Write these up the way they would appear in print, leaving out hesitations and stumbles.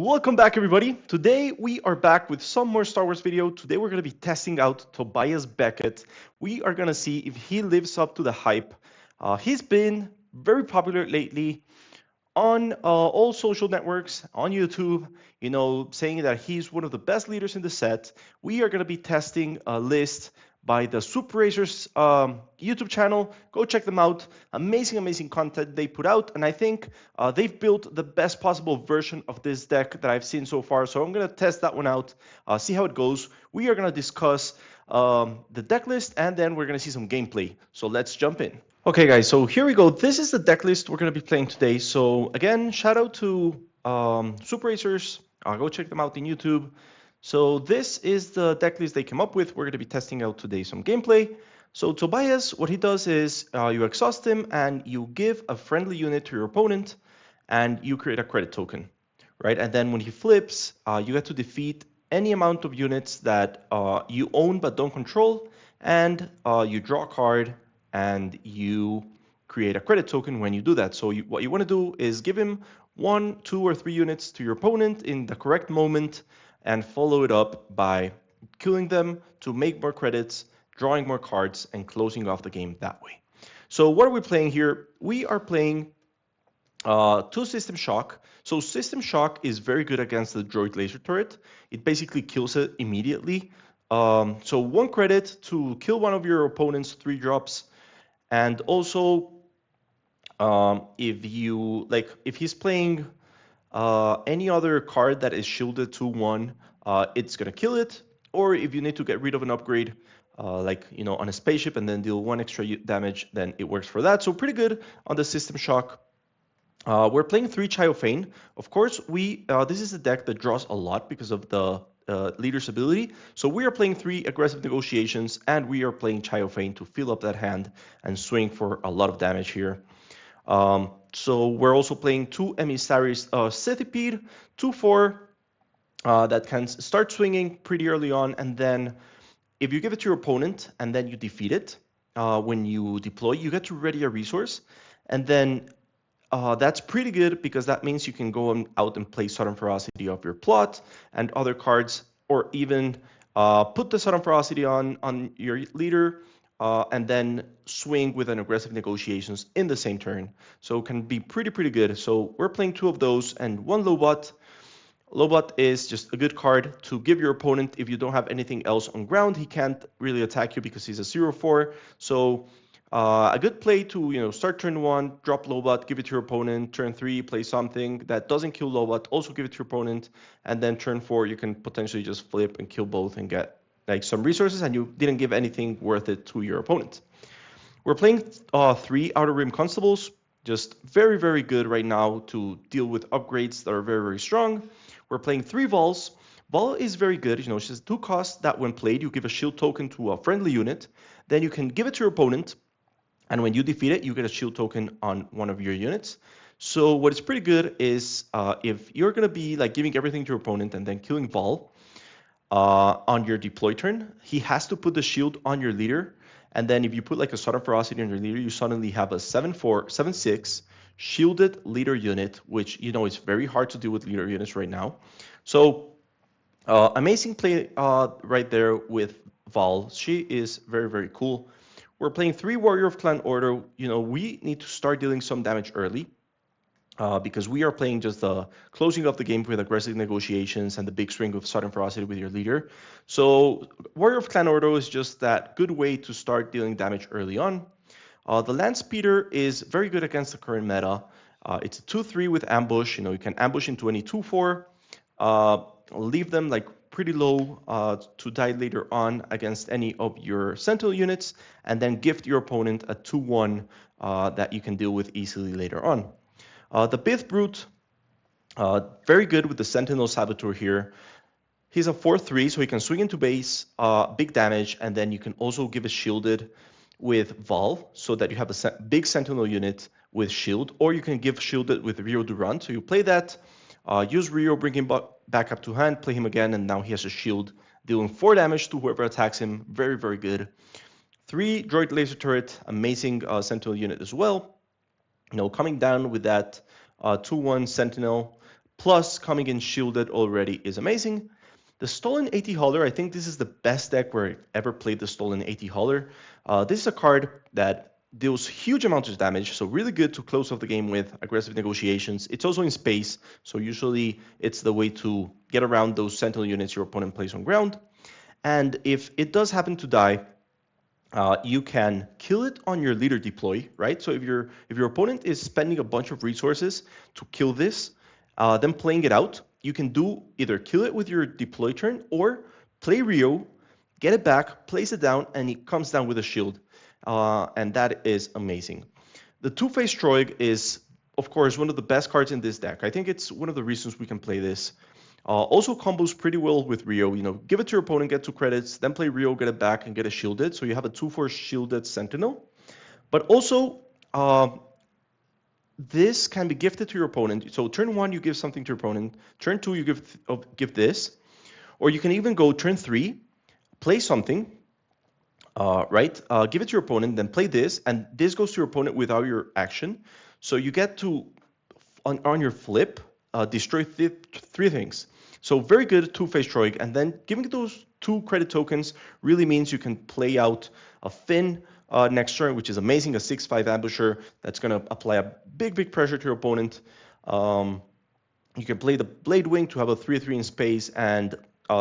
Welcome back, everybody. Today we are back with some more Star Wars video. Today we're going to be testing out Tobias Beckett. We are going to see if he lives up to the hype. He's been very popular lately on all social networks, on YouTube, saying that he's one of the best leaders in the set. We are going to be testing a list by the Super Racers YouTube channel. Go check them out. Amazing content they put out. And I think they've built the best possible version of this deck that I've seen so far. So I'm going to test that one out, see how it goes. We are going to discuss the deck list, and then we're going to see some gameplay. So let's jump in. Okay, guys, so here we go. This is the deck list we're going to be playing today. So again, shout out to Super Racers. Go check them out on YouTube. So this is the deck list they came up with. We're going to be testing out today some gameplay. So Tobias, what he does is you exhaust him and you give a friendly unit to your opponent and you create a credit token, right? And then when he flips, you get to defeat any amount of units that you own but don't control, and you draw a card and you create a credit token when you do that. So what you want to do is give him 1, 2, or 3 units to your opponent in the correct moment and follow it up by killing them to make more credits, drawing more cards, and closing off the game that way. So what are we playing here? We are playing 2 System Shock. So System Shock is very good against the droid laser turret. It basically kills it immediately. So 1 credit to kill one of your opponent's 3 drops. And also, if he's playing any other card that is shielded to 1, it's gonna kill it. Or if you need to get rid of an upgrade, on a spaceship and then deal 1 extra damage, then it works for that. So pretty good on the System Shock. We're playing 3 Chiofane. Of course, this is a deck that draws a lot because of the leader's ability. So we are playing 3 Aggressive Negotiations, and we are playing Chiofane to fill up that hand and swing for a lot of damage here. So we're also playing 2 Emissaries Centipede, 2/4 that can start swinging pretty early on, and then if you give it to your opponent and then you defeat it, when you deploy, you get to ready a resource, and then that's pretty good because that means you can go out and play Sudden Ferocity off your plot and other cards, or even put the Sudden Ferocity on your leader and then swing with an Aggressive Negotiations in the same turn. So it can be pretty good. So we're playing 2 of those and 1 Lobot. Lobot is just a good card to give your opponent if you don't have anything else on ground. He can't really attack you because he's a 0/4. So a good play to start turn 1, drop Lobot, give it to your opponent. Turn 3, play something that doesn't kill Lobot, also give it to your opponent. And then turn 4, you can potentially just flip and kill both and get some resources, and you didn't give anything worth it to your opponent. We're playing 3 Outer Rim Constables, just very good right now to deal with upgrades that are very strong. We're playing 3 Vols. Vol is very good. She has 2 costs that when played, you give a shield token to a friendly unit. Then you can give it to your opponent, and when you defeat it, you get a shield token on one of your units. So what is pretty good is if you're going to be giving everything to your opponent and then killing Vol on your deploy turn, he has to put the shield on your leader. And then if you put a Sudden Ferocity on your leader, you suddenly have a 7/6 shielded leader unit, which is very hard to deal with leader units right now. So amazing play right there with Val. She is very cool. We're playing 3 Warrior of Clan Order. We need to start dealing some damage early because we are playing just the closing of the game with Aggressive Negotiations and the big string of Sudden Ferocity with your leader. So Warrior of Clan Order is just that good way to start dealing damage early on. The Land Speeder is very good against the current meta. It's a 2/3 with ambush. You can ambush into any 2/4, leave them pretty low to die later on against any of your Sentinel units, and then gift your opponent a 2/1 that you can deal with easily later on. The Bith Brute, very good with the Sentinel Saboteur here. He's a 4/3, so he can swing into base, big damage, and then you can also give a shielded with Val, so that you have a big Sentinel unit with shield, or you can give shielded with Rio Durant. So you play that, use Rio, bring him back up to hand, play him again, and now he has a shield, dealing 4 damage to whoever attacks him. Very good. 3 Droid Laser Turret, amazing Sentinel unit as well. Coming down with that 2/1 Sentinel, plus coming in shielded already is amazing. The Stolen AT Hauler, I think this is the best deck where I've ever played the Stolen AT Hauler. This is a card that deals huge amounts of damage, so really good to close off the game with aggressive negotiations. It's also in space, so usually it's the way to get around those Sentinel units your opponent plays on ground. And if it does happen to die, you can kill it on your leader deploy, right? So if your opponent is spending a bunch of resources to kill this, then playing it out, you can do either kill it with your deploy turn or play Rio, get it back, place it down, and it comes down with a shield. And that is amazing. The Two-Faced Droid is, of course, one of the best cards in this deck. I think it's one of the reasons we can play this. Also combos pretty well with Rio. Give it to your opponent, get 2 credits, then play Rio, get it back, and get a shielded. So you have a 2/4 shielded Sentinel. But also, this can be gifted to your opponent. So turn 1, you give something to your opponent. Turn 2, you give this. Or you can even go turn 3, play something, right? Give it to your opponent, then play this, and this goes to your opponent without your action. So you get to, on your flip, destroy 3 things. So very good Two-Faced Droid, and then giving those 2 credit tokens really means you can play out a Finn next turn, which is amazing, a 6/5 ambusher that's going to apply a big pressure to your opponent. You can play the Blade Wing to have a 3/3 in space and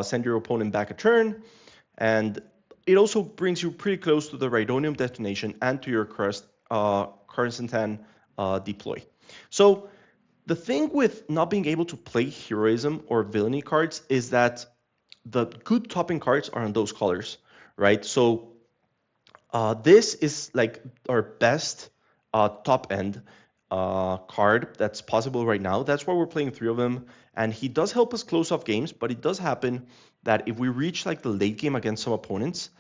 send your opponent back a turn, and it also brings you pretty close to the Rhydonium detonation and to your Coruscant deploy. So the thing with not being able to play heroism or villainy cards is that the good topping cards are on those colors, right? So this is like our best top end card that's possible right now. That's why we're playing 3 of them. And he does help us close off games, but it does happen that if we reach like the late game against some opponents,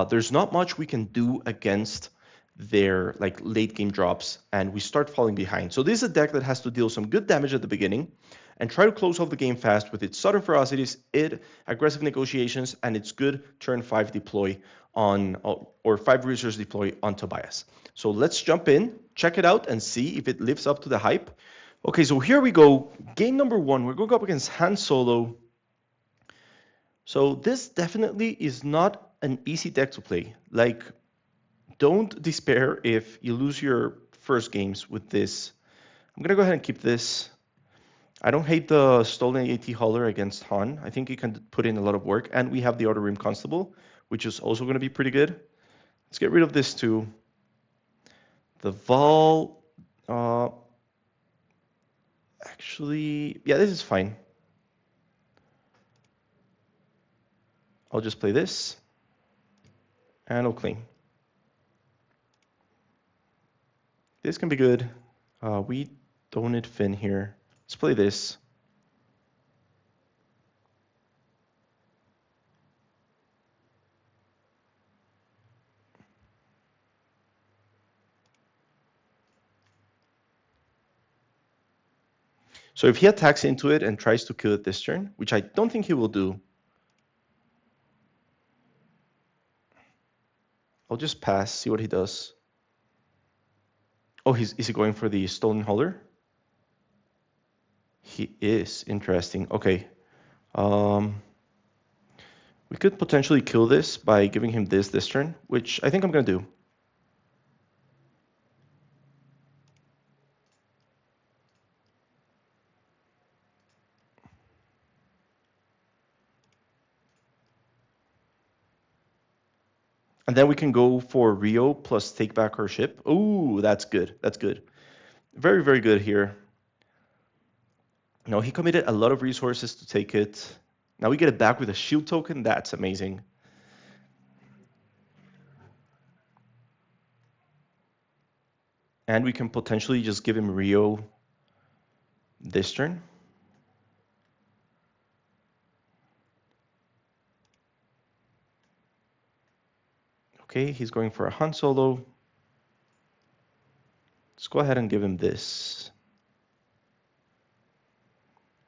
there's not much we can do against their like late game drops, and we start falling behind. So this is a deck that has to deal some good damage at the beginning and try to close off the game fast with its Sudden Ferocities, aggressive negotiations, and its good turn 5 deploy on, or 5 resource deploy on Tobias. So let's jump in, check it out, and see if it lives up to the hype. Okay, so here we go. Game number 1, we're going up against Han Solo. So this definitely is not an easy deck to play. Like, don't despair if you lose your first games with this. I'm going to go ahead and keep this. I don't hate the Stolen AT Hauler against Han. I think he can put in a lot of work. And we have the Outer Rim Constable, which is also going to be pretty good. Let's get rid of this too. The Vol... actually, yeah, this is fine. I'll just play this. And I'll clean. This can be good. We don't need Finn here. Let's play this. So if he attacks into it and tries to kill it this turn, which I don't think he will do, I'll just pass, see what he does. Oh, is he going for the Stolen Hauler? He is. Interesting. Okay. We could potentially kill this by giving him this turn, which I think I'm going to do. And then we can go for Rio plus take back our ship. Ooh, that's good. That's good. Very, very good here. No, he committed a lot of resources to take it. Now we get it back with a shield token. That's amazing. And we can potentially just give him Rio this turn. Okay, he's going for a Han Solo. Let's go ahead and give him this.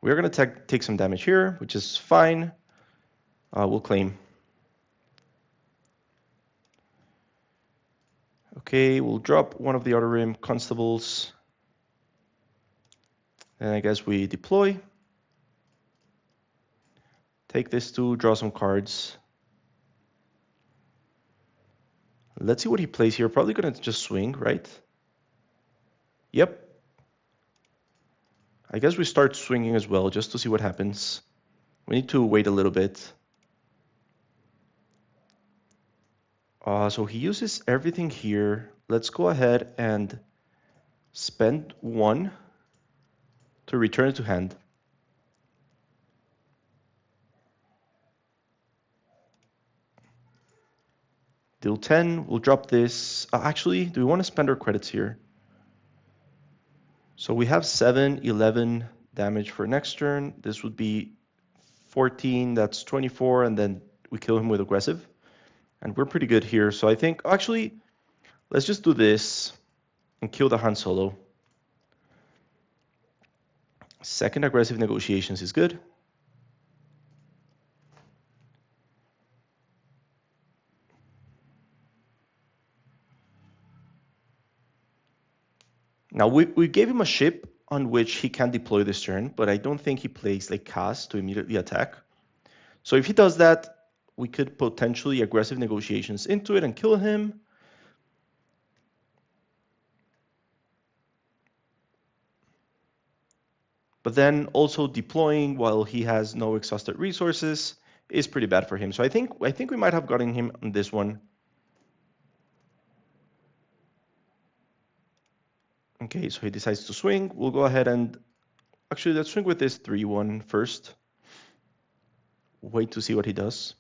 We're going to take some damage here, which is fine. We'll claim. Okay, we'll drop one of the Outer Rim Constables. And I guess we deploy. Take this to draw some cards. Let's see what he plays here. Probably going to just swing, right? Yep. I guess we start swinging as well, just to see what happens. We need to wait a little bit. So he uses everything here. Let's go ahead and spend 1 to return it to hand. Deal 10, we'll drop this. Actually, do we want to spend our credits here? So we have 7, 11 damage for next turn. This would be 14, that's 24, and then we kill him with aggressive. And we're pretty good here. So I think, actually, let's just do this and kill the Han Solo. Second aggressive negotiations is good. Now, we gave him a ship on which he can deploy this turn, but I don't think he plays like cast to immediately attack. So if he does that, we could potentially aggressive negotiations into it and kill him. But then also deploying while he has no exhausted resources is pretty bad for him. So I think we might have gotten him on this one. Okay, so he decides to swing. We'll go ahead and actually let's swing with this 3-1 first. Wait to see what he does.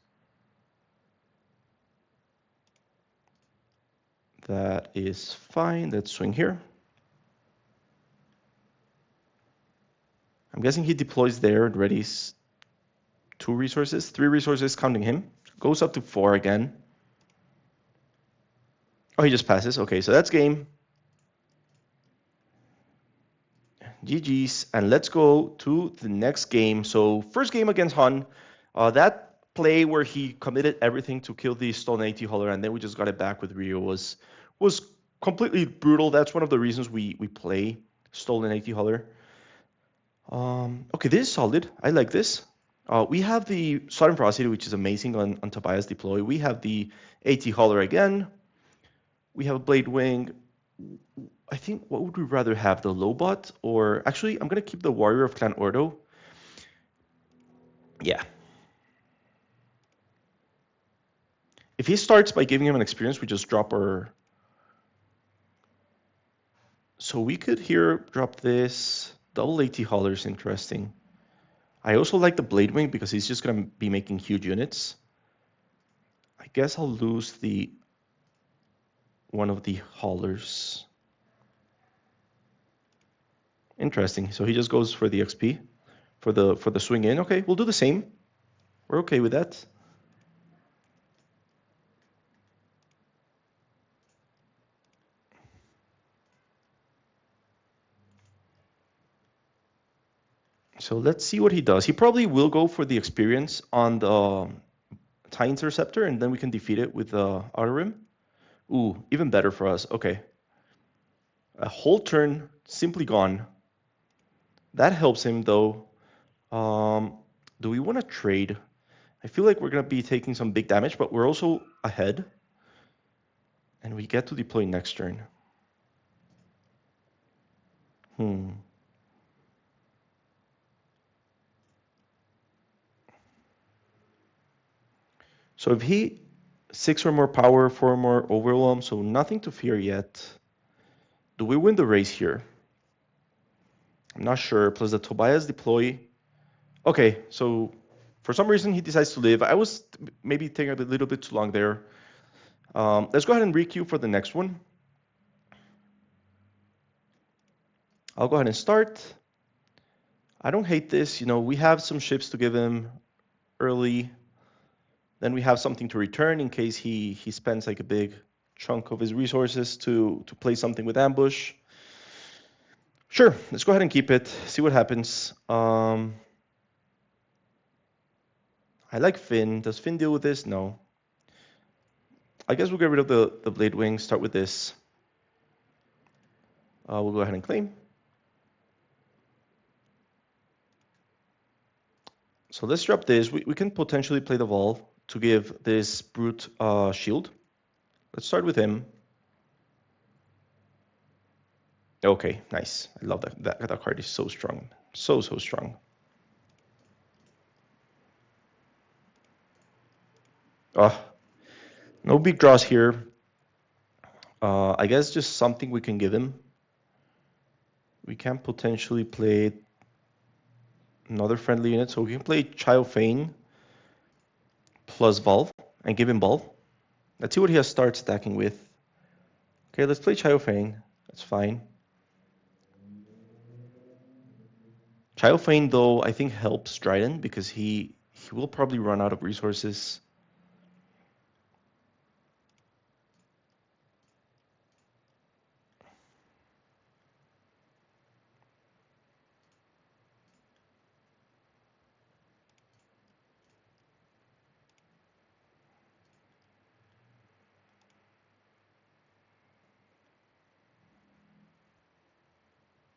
That is fine. Let's swing here. I'm guessing he deploys there and readies 2 resources, 3 resources counting him. Goes up to 4 again. Oh, he just passes. Okay, so that's game. GG's, and let's go to the next game. So first game against Han, that play where he committed everything to kill the stolen AT hauler, and then we just got it back with Rio was completely brutal. That's one of the reasons we play stolen AT hauler. Okay, this is solid. I like this. We have the Sudden Ferocity, which is amazing on Tobias deploy. We have the AT hauler again. We have a Blade Wing. I think, what would we rather have, the Lobot or... Actually, I'm going to keep the Warrior of Clan Ordo. Yeah. If he starts by giving him an experience, we just drop our... So we could here drop this. Double AT Hauler is interesting. I also like the Blade Wing because he's just going to be making huge units. I guess I'll lose the... one of the haulers. Interesting. So he just goes for the XP, for the swing in. Okay, we'll do the same. We're okay with that. So let's see what he does. He probably will go for the experience on the TIE Interceptor, and then we can defeat it with the Outer Rim. Ooh, even better for us. Okay. A whole turn simply gone. That helps him, though. Do we want to trade? I feel like we're going to be taking some big damage, but we're also ahead. And we get to deploy next turn. So if he 6 or more power, 4 more overwhelm, so nothing to fear yet. Do we win the race here? I'm not sure. Plus the Tobias deploy. Okay, so for some reason he decides to live. I was maybe taking a little bit too long there. Let's go ahead and requeue for the next one. I'll go ahead and start. I don't hate this. You know, we have some ships to give him early. Then we have something to return in case he spends like a big chunk of his resources to play something with ambush. Sure, let's go ahead and keep it, see what happens. I like Finn. Does Finn deal with this? No. I guess we'll get rid of the Blade Wing, start with this. We'll go ahead and claim. So let's drop this. We can potentially play the Vol to give this Brute shield. Let's start with him. Okay, nice. I love that. That card is so strong. So strong. No big draws here. I guess just something we can give him. We can potentially play another friendly unit. So we can play Child Fane plus Volve and give him Volve. Let's see what he has start stacking with. Okay, let's play Child Fane. That's fine. Child Fane, though, I think helps Dryden because he will probably run out of resources.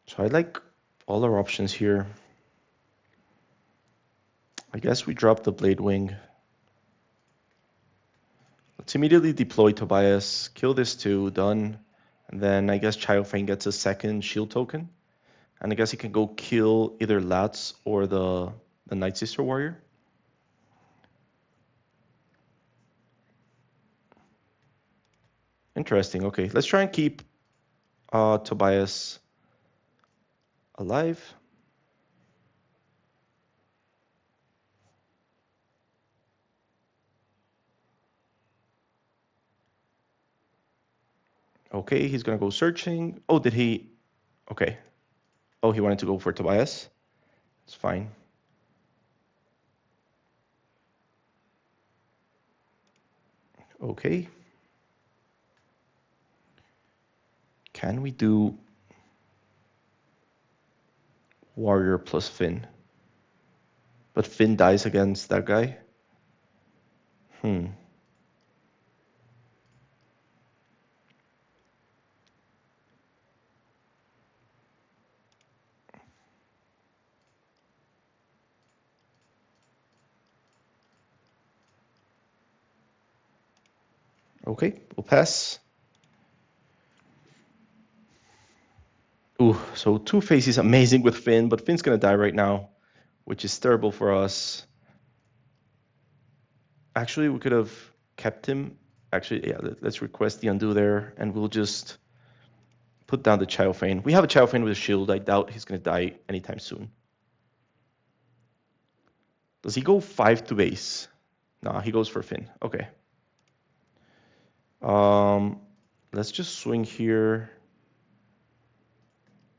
So I like all our options here. I guess we drop the Blade Wing. Let's immediately deploy Tobias, kill this too, done. And then I guess Child Fane gets a second shield token. And I guess he can go kill either Lats or the Night Sister Warrior. Interesting. Okay, let's try and keep Tobias alive. Okay, he's gonna go searching. Oh, did he? Okay. Oh, he wanted to go for Tobias. It's fine. Okay. Can we do Warrior plus Finn? But Finn dies against that guy? Okay, we'll pass. Ooh, so Two-Face is amazing with Finn, but Finn's gonna die right now, which is terrible for us. Actually, we could have kept him. Actually, yeah, let's request the undo there, and we'll just put down the Child Fane. We have a Child Fane with a shield. I doubt he's gonna die anytime soon. Does he go 5 to base? Nah, he goes for Finn. Okay. Let's just swing here.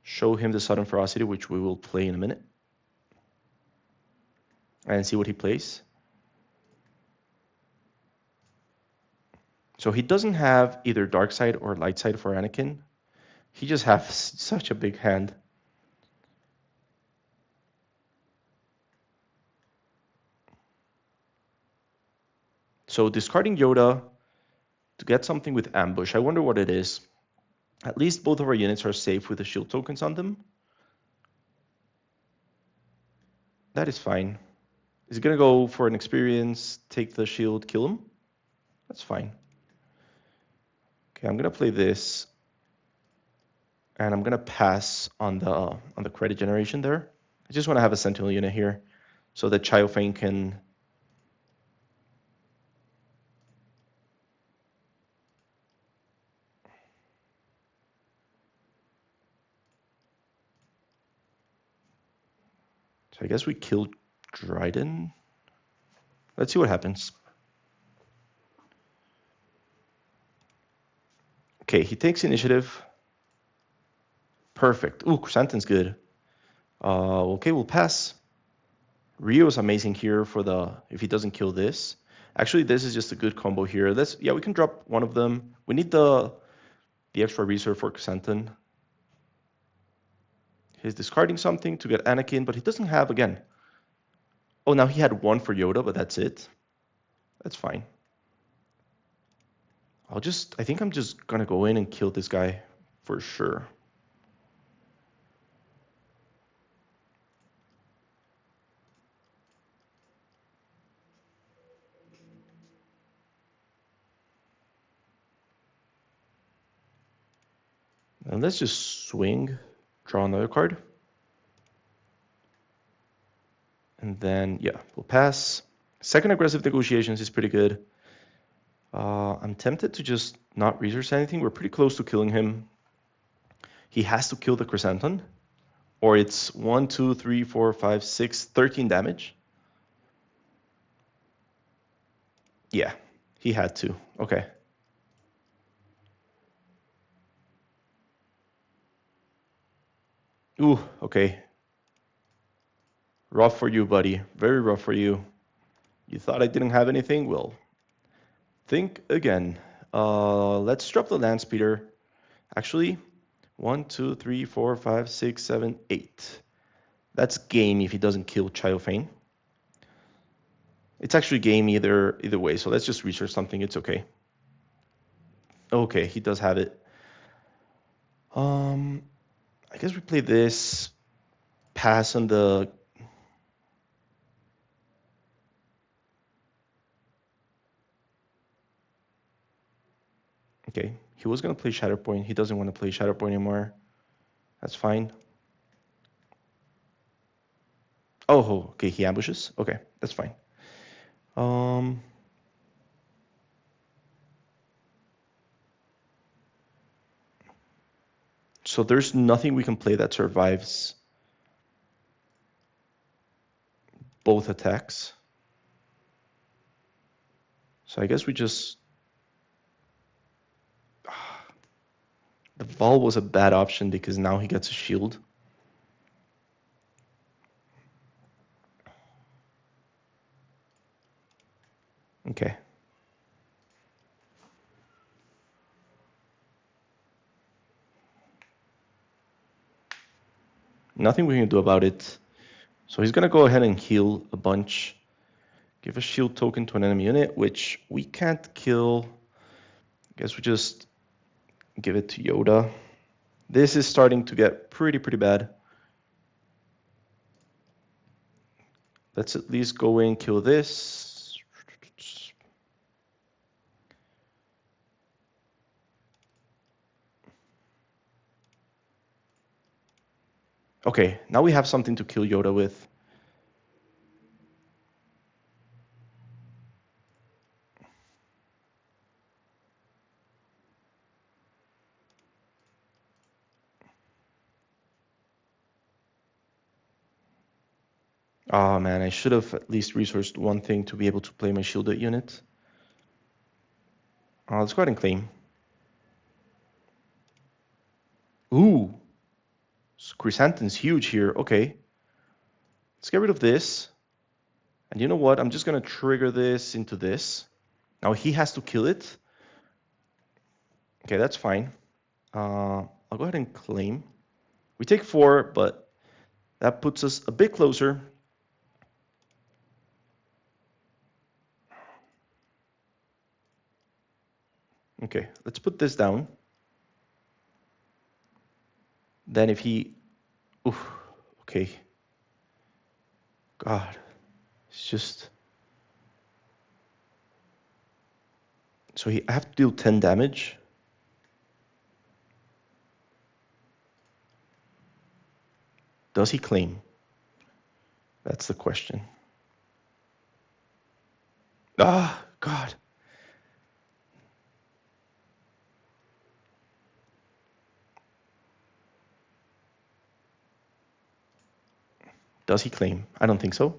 Show him the Sudden Ferocity, which we will play in a minute. And see what he plays. So he doesn't have either Dark Side or Light Side for Anakin. He just has such a big hand. So discarding Yoda to get something with Ambush. I wonder what it is. At least both of our units are safe with the shield tokens on them. That is fine. Is he going to go for an experience, take the shield, kill him? That's fine. Okay, I'm going to play this. And I'm going to pass on the credit generation there. I just want to have a Sentinel unit here so that Child Fane can... So I guess we killed Dryden. Let's see what happens. Okay, he takes initiative. Perfect. Ooh, Chrysanthemum's good. Okay, we'll pass. Rio's amazing here for the... if he doesn't kill this. Actually, this is just a good combo here. Yeah, we can drop one of them. We need the extra reserve for Chrysanthemum. He's discarding something to get Anakin, but he doesn't have, again... Oh, now he had one for Yoda, but that's it. That's fine. I think I'm just gonna go in and kill this guy for sure. And let's just swing, draw another card. And then, yeah, we'll pass. Second aggressive negotiations is pretty good. I'm tempted to just not research anything. We're pretty close to killing him. He has to kill the Chrysanthemum, or it's 1, 2, 3, 4, 5, 6, 13 damage. Yeah, he had to. Okay. Ooh, okay. Rough for you, buddy. Very rough for you. You thought I didn't have anything? Well, think again. Let's drop the land speeder. Actually, 1, 2, 3, 4, 5, 6, 7, 8. That's game if he doesn't kill Chiofane. It's actually game either way, so let's just research something. It's okay. Okay, he does have it. I guess we play this. Pass on the... Okay, he was going to play Shatterpoint. He doesn't want to play Shatterpoint anymore. That's fine. Oh, okay, he ambushes. Okay, that's fine. So there's nothing we can play that survives both attacks. So I guess we just... The Vol was a bad option because now he gets a shield. Okay. Nothing we can do about it. So he's going to go ahead and heal a bunch. Give a shield token to an enemy unit, which we can't kill. I guess we just give it to Yoda. This is starting to get pretty bad. Let's at least go in, kill this. Okay, now we have something to kill Yoda with. Oh man, I should have at least resourced one thing to be able to play my shielded unit. Let's go ahead and claim. Ooh, Chrysanthemum's huge here. Okay, let's get rid of this. And you know what? I'm just going to trigger this into this. Now he has to kill it. Okay, that's fine. I'll go ahead and claim. We take 4, but that puts us a bit closer. Okay, let's put this down. Then if he... Oof, okay. God, it's just... So I have to deal 10 damage. Does he claim? That's the question. Ah, God. Does he claim? I don't think so.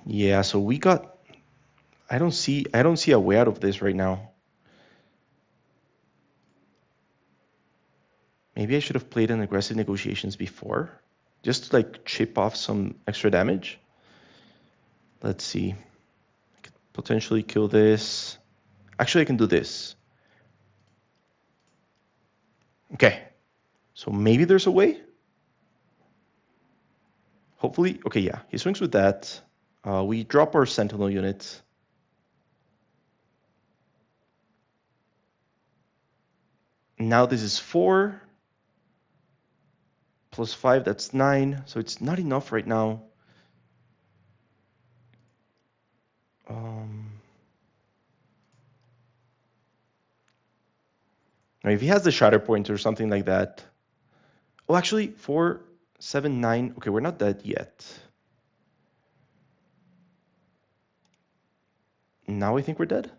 Yeah, so we got... I don't see a way out of this right now. Maybe I should have played an aggressive negotiations before, just to like chip off some extra damage. Let's see. I could potentially kill this. Actually, I can do this. Okay. So maybe there's a way? Hopefully. Okay, yeah. He swings with that. We drop our Sentinel unit. Now this is 4 plus 5, that's 9. So it's not enough right now. Now if he has the shatter point or something like that. Oh, actually, 4, 7, 9. Okay, we're not dead yet. Now I think we're dead.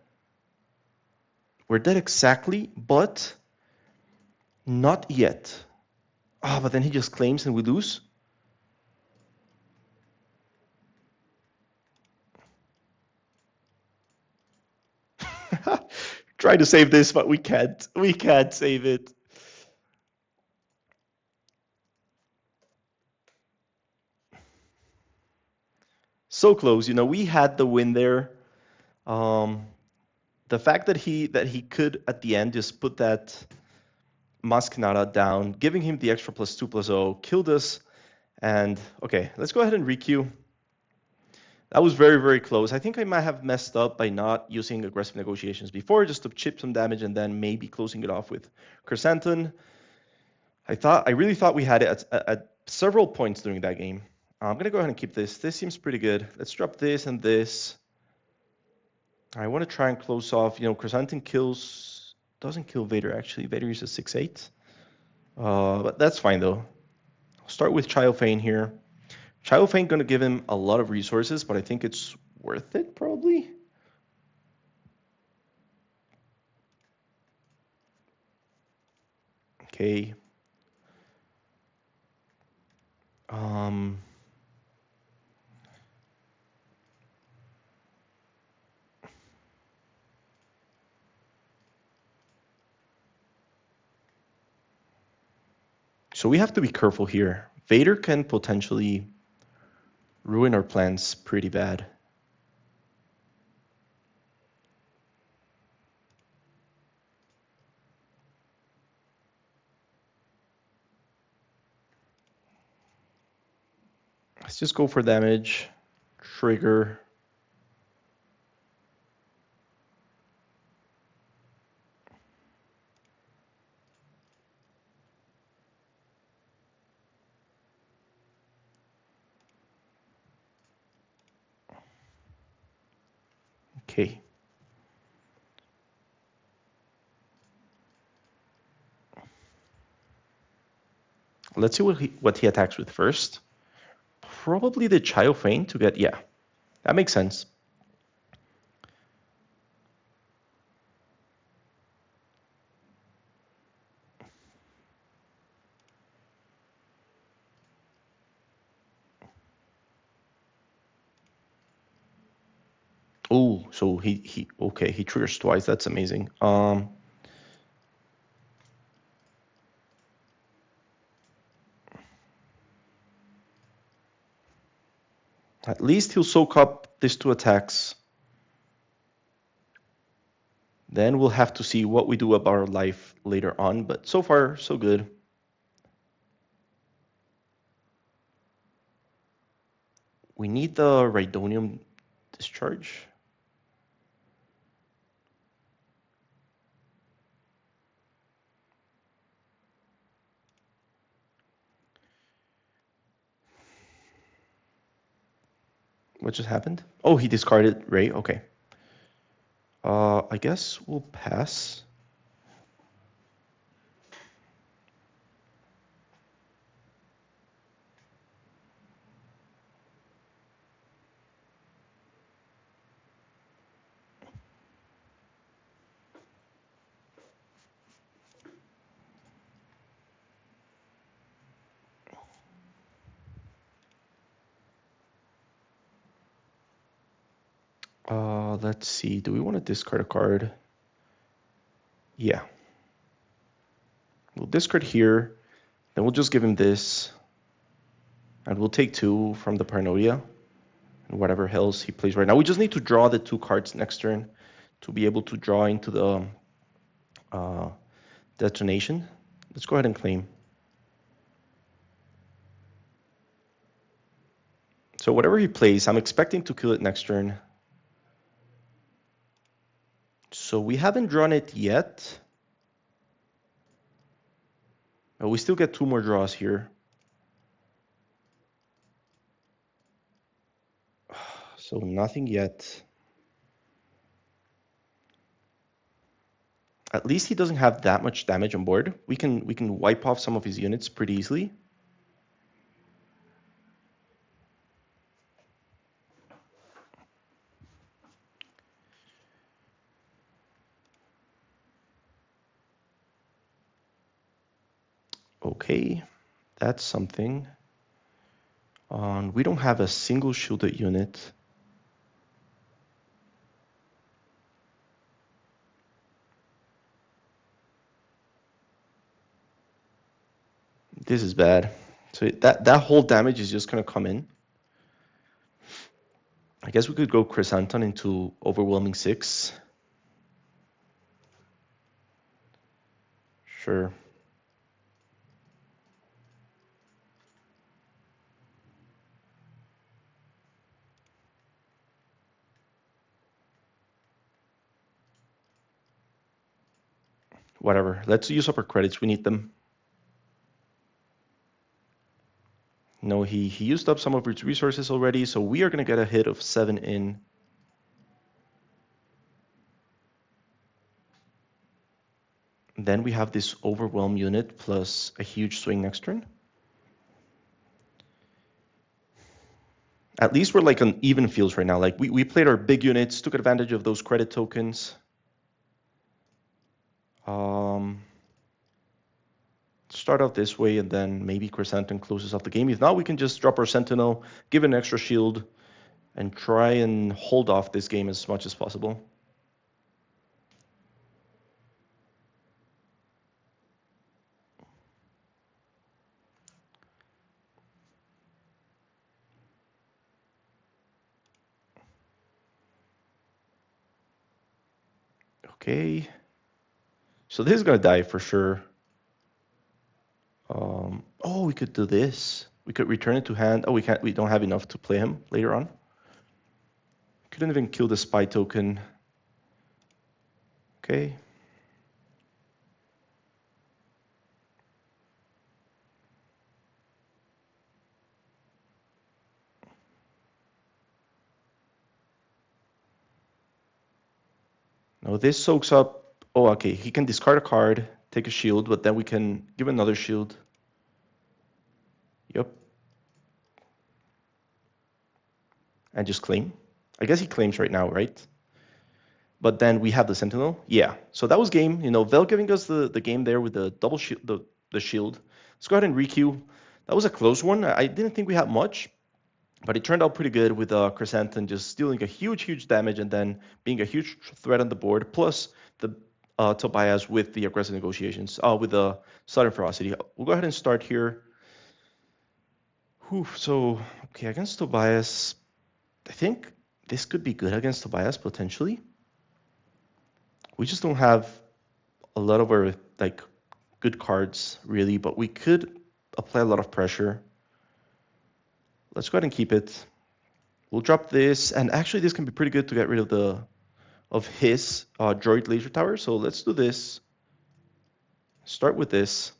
We're dead exactly, but not yet. Ah, but then he just claims and we lose. Try to save this, but we can't. We can't save it. So close. You know, we had the win there. The fact that he could at the end just put that Maskanata down, giving him the extra +2/+0, killed us. And okay, let's go ahead and requeue. That was very, very close. I think I might have messed up by not using aggressive negotiations before, just to chip some damage and then maybe closing it off with Chrysanthemum. I really thought we had it at several points during that game. I'm gonna go ahead and keep this. This seems pretty good. Let's drop this and this. I want to try and close off. You know, Chrysanthemum doesn't kill Vader actually. Vader is a 6/8. But that's fine though. I'll start with Child here. Child gonna give him a lot of resources, but I think it's worth it probably. Okay. So we have to be careful here. Vader can potentially ruin our plans pretty bad. Let's just go for damage. Trigger. Okay. Let's see what he attacks with first. Probably the Child to get, yeah, that makes sense. Oh, so he okay, he triggers twice. That's amazing. At least he'll soak up these 2 attacks. Then we'll have to see what we do about our life later on, but so far, so good. We need the Rhydonium discharge. What just happened? Oh, he discarded Ray. Okay. I guess we'll pass. Let's see. Do we want to discard a card? Yeah. We'll discard here. Then we'll just give him this. And we'll take 2 from the Paranoia. And whatever else he plays right now. We just need to draw the 2 cards next turn to be able to draw into the detonation. Let's go ahead and claim. So whatever he plays, I'm expecting to kill it next turn. So we haven't drawn it yet. We still get 2 more draws here. So nothing yet. At least he doesn't have that much damage on board. We can wipe off some of his units pretty easily. Okay, that's something. We don't have a single shielded unit. This is bad. So that whole damage is just gonna come in. I guess we could go Chrysanthemum into overwhelming 6. Sure. Whatever. Let's use up our credits. We need them. No, he used up some of his resources already, so we are going to get a hit of 7 in. Then we have this overwhelm unit plus a huge swing next turn. At least we're like on even fields right now. Like we played our big units, took advantage of those credit tokens. Start out this way, and then maybe Chrysanthemum closes off the game. If not, we can just drop our Sentinel, give an extra shield, and try and hold off this game as much as possible. Okay. So this is going to die for sure. Oh, we could do this. We could return it to hand. Oh, we can't. We don't have enough to play him later on. Couldn't even kill the spy token. Okay. No, this soaks up. Oh, okay. He can discard a card, take a shield, but then we can give another shield. Yep. And just claim. I guess he claims right now, right? But then we have the Sentinel. Yeah. So that was game. You know, Vel giving us the game there with the double shield, the shield. Let's go ahead and requeue. That was a close one. I didn't think we had much, but it turned out pretty good with Chrysanthemum just dealing a huge damage and then being a huge threat on the board. Plus the Tobias with the aggressive negotiations, with the Sudden Ferocity. We'll go ahead and start here. Whew, so, okay, against Tobias, I think this could be good against Tobias potentially. We just don't have a lot of our like good cards really, but we could apply a lot of pressure. Let's go ahead and keep it. We'll drop this, and actually this can be pretty good to get rid of his droid laser tower. So let's do this. Start with this.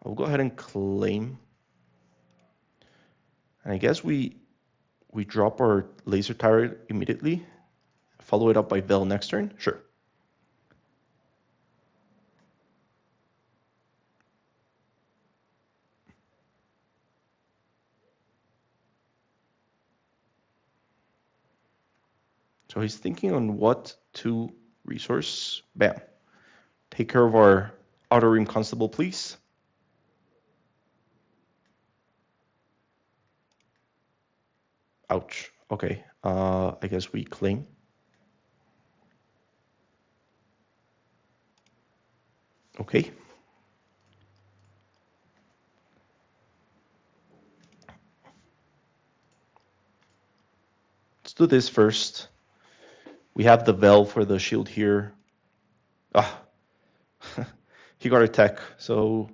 I'll go ahead and claim. And I guess we drop our laser tower immediately. Follow it up by Vel next turn. Sure. So he's thinking on what to resource. Bam. Take care of our Outer Rim Constable, please. Ouch. Okay. I guess we claim. Okay. Let's do this first. We have the Vel for the shield here. He got a tech, so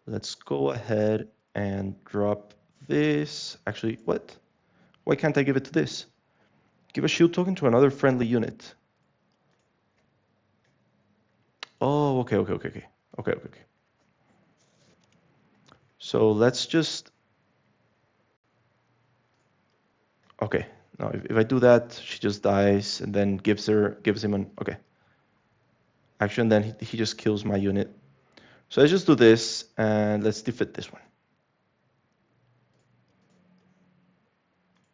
let's go ahead and drop this. Actually, what? Why can't I give it to this? Give a shield token to another friendly unit. Oh, okay. Okay. So let's just... Okay. Now, if I do that, she just dies and then gives him an... Okay. Action, then he just kills my unit. So let's just do this, and let's defeat this one.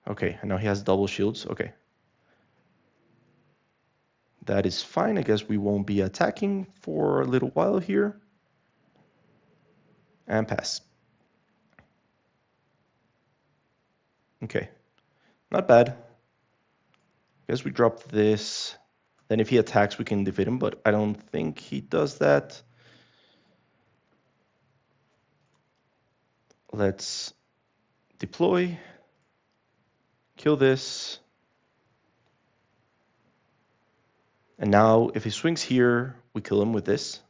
Okay, and now he has double shields. Okay. That is fine. I guess we won't be attacking for a little while here. And pass. Okay. Not bad. Guess we drop this. Then if he attacks, we can defeat him, but I don't think he does that. Let's deploy. Kill this. And now if he swings here, we kill him with this.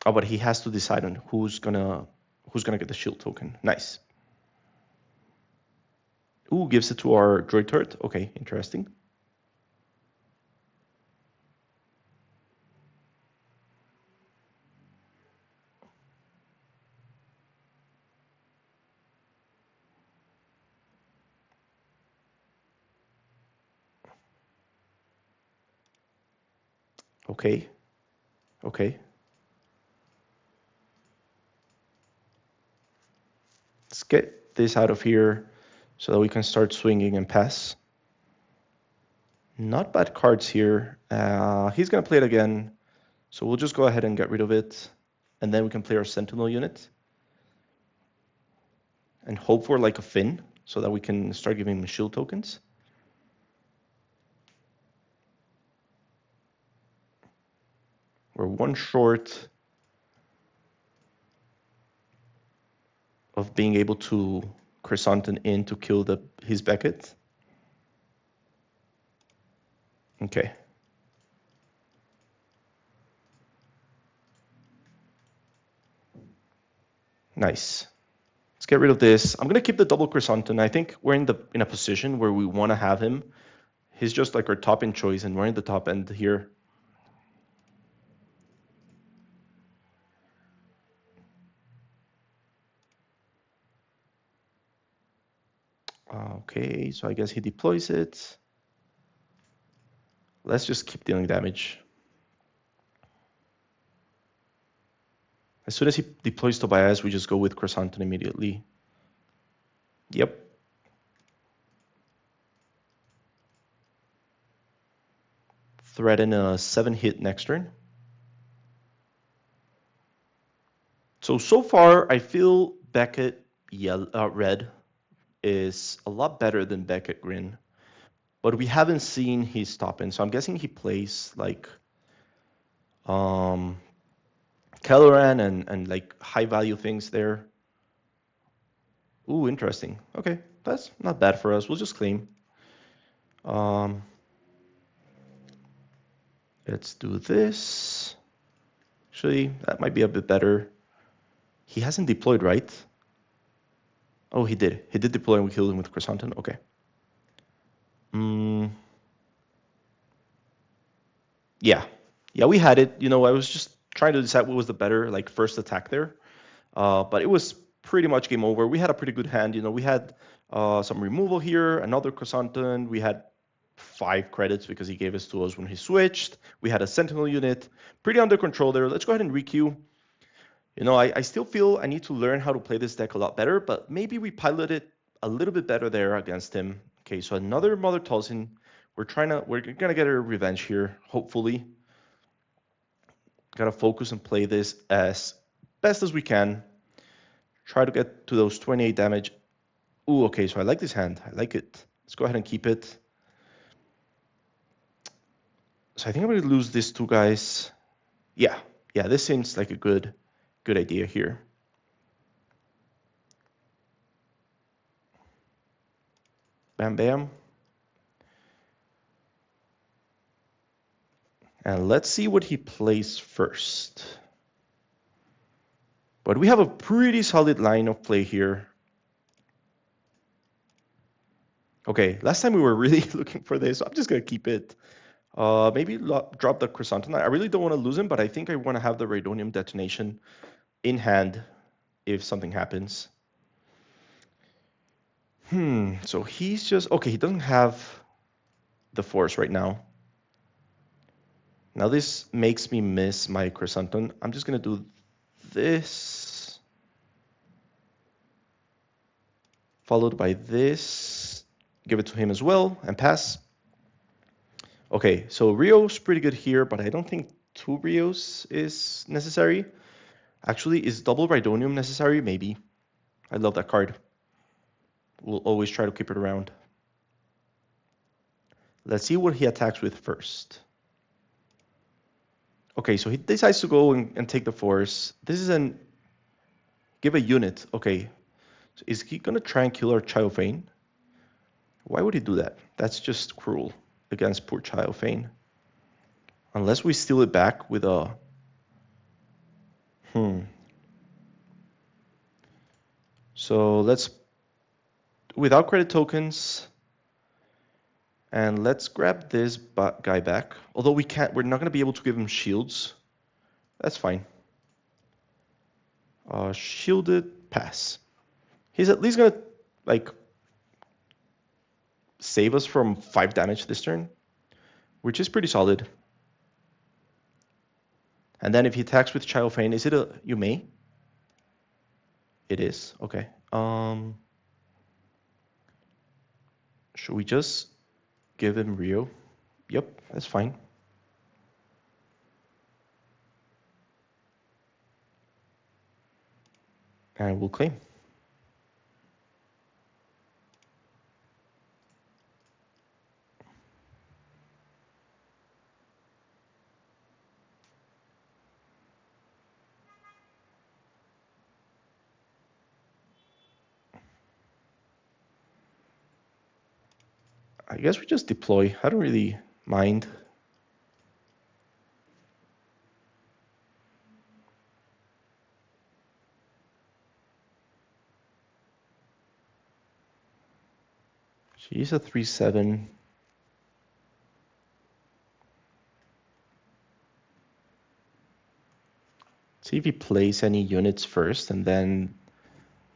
Oh, but he has to decide on who's gonna get the shield token. Nice. Ooh, gives it to our droid turret. Okay, interesting. Okay. Let's get this out of here so that we can start swinging and pass. Not bad cards here. He's going to play it again. So we'll just go ahead and get rid of it. And then we can play our Sentinel unit. And hope for like a Finn so that we can start giving him shield tokens. We're one short of being able to Chrysanthemum in to kill his Beckett. Okay. Nice. Let's get rid of this. I'm going to keep the double Chrysanthemum. I think we're in a position where we want to have him. He's just like our top end choice, and we're in the top end here. Okay, so I guess he deploys it. Let's just keep dealing damage. As soon as he deploys Tobias, we just go with Chrysanthemum immediately. Yep. Threaten a 7-hit next turn. So far, I feel Beckett red is a lot better than Beckett green. But we haven't seen his top end, so I'm guessing he plays like Kylo Ren and like high value things there. Ooh, interesting. Okay, that's not bad for us. We'll just claim. Let's do this. Actually, that might be a bit better. He hasn't deployed, right? Oh, he did. He did deploy and we killed him with Chrysanthemum. Okay. Yeah, we had it. You know, I was just trying to decide what was the better, like, first attack there. But it was pretty much game over. We had a pretty good hand. You know, we had some removal here, another Chrysanthemum. We had 5 credits because he gave us to us when he switched. We had a Sentinel unit. Pretty under control there. Let's go ahead and requeue. You know, I still feel I need to learn how to play this deck a lot better, but maybe we piloted a little bit better there against him. Okay, so another Mother Thalassin. We're gonna get a revenge here, hopefully. Gotta focus and play this as best as we can. Try to get to those 28 damage. Ooh, okay, so I like this hand. I like it. Let's go ahead and keep it. So I think I'm gonna lose these 2 guys. Yeah, this seems like a good idea here. Bam, bam. And let's see what he plays first. But we have a pretty solid line of play here. Okay, last time we were really looking for this. So I'm just going to keep it. Maybe drop the Chrysanthemum. I really don't want to lose him, but I think I want to have the Radonium detonation in hand if something happens. So he's just... Okay, he doesn't have the Force right now. Now this makes me miss my Chrysanthemum. I'm just going to do this, followed by this. Give it to him as well, and pass. Okay, so Rio's pretty good here, but I don't think 2 Rios is necessary. Actually, is double Rhydonium necessary? Maybe. I love that card. We'll always try to keep it around. Let's see what he attacks with first. Okay, so he decides to go and take the Force. This is an... Give a unit. Okay. So is he going to try and kill our Child Fane? Why would he do that? That's just cruel against poor Child Fane. Unless we steal it back with a... So let's... Without credit tokens... And let's grab this guy back. Although we're not going to be able to give him shields. That's fine. Shielded, pass. He's at least going to, like, save us from 5 damage this turn, which is pretty solid. And then if he attacks with Child Fane, is it a... You may? It is. Okay. Should we just give him Rio? Yep, that's fine. And we'll claim. I guess we just deploy. I don't really mind. She's a 3/7. See if he plays any units first, and then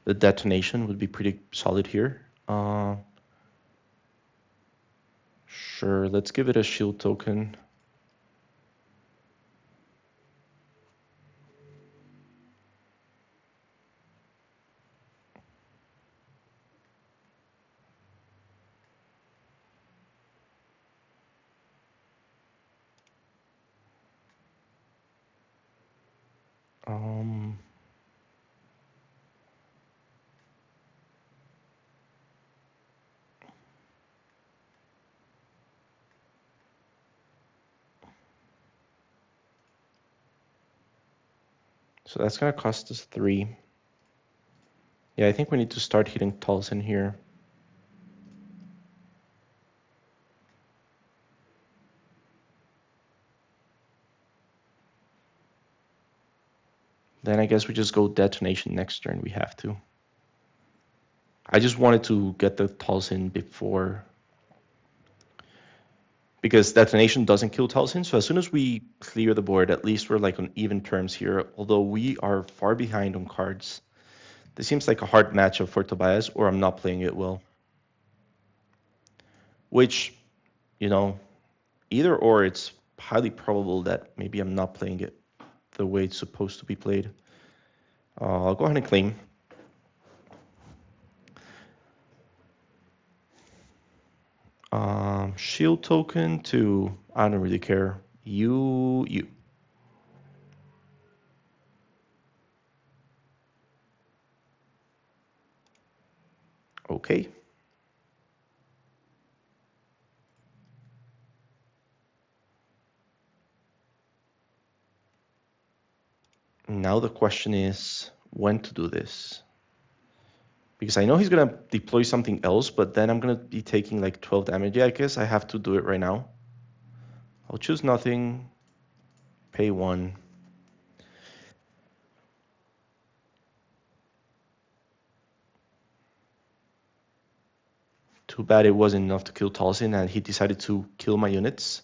the detonation would be pretty solid here. Sure, let's give it a shield token. So that's going to cost us 3. Yeah, I think we need to start hitting Thalassin here. Then I guess we just go detonation next turn. We have to. I just wanted to get the Thalassin before, because detonation doesn't kill Thalassin. So as soon as we clear the board, at least we're like on even terms here. Although we are far behind on cards. This seems like a hard matchup for Tobias, or I'm not playing it well. Which, you know, either or, it's highly probable that maybe I'm not playing it the way it's supposed to be played. I'll go ahead and claim. Shield token to... I don't really care. You. Okay. Now the question is when to do this. Because I know he's going to deploy something else, but then I'm going to be taking like 12 damage. Yeah, I guess I have to do it right now. I'll choose nothing, pay 1. Too bad it wasn't enough to kill Thalassin, and he decided to kill my units.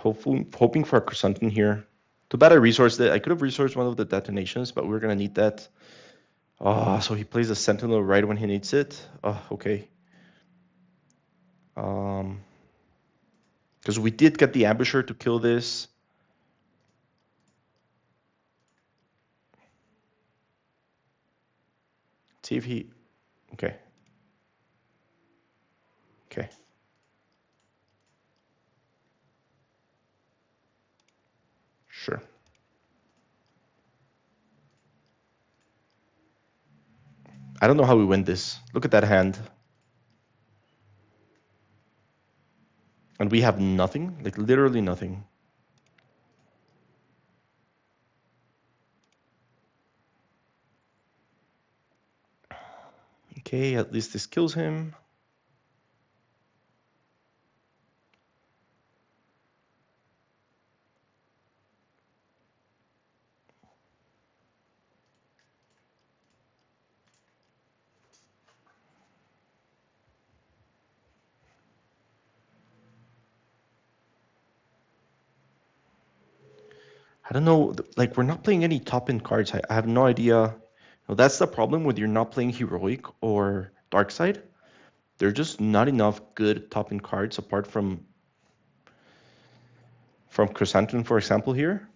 Hoping for a chrysanthemum here. Too bad I resourced it. I could have resourced one of the detonations, but we're gonna need that. Oh, so he plays a sentinel right when he needs it. Oh, okay. Because we did get the ambusher to kill this. See if he. Okay. Okay. Sure. I don't know how we win this. Look at that hand. And we have nothing, like literally nothing. Okay, at least this kills him. I don't know, like we're not playing any top-end cards. I have no idea. No, that's the problem when you're not playing Heroic or Dark Side. There's just not enough good top-end cards apart from Chrysanthemum, for example, here.